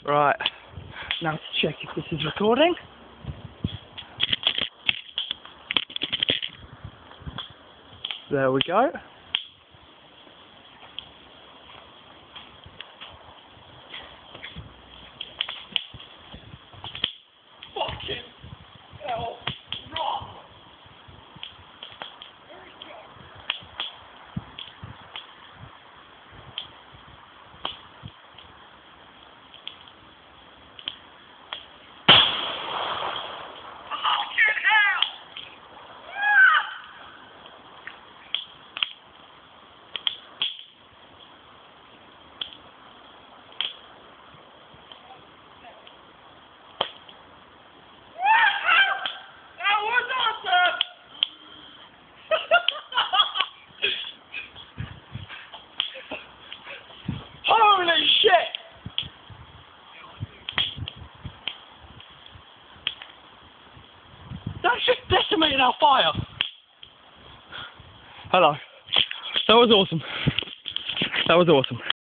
Right, now to check if this is recording. There we go. Fucking hell, wrong. Holy shit! That's just decimated our fire. Hello. That was awesome. That was awesome.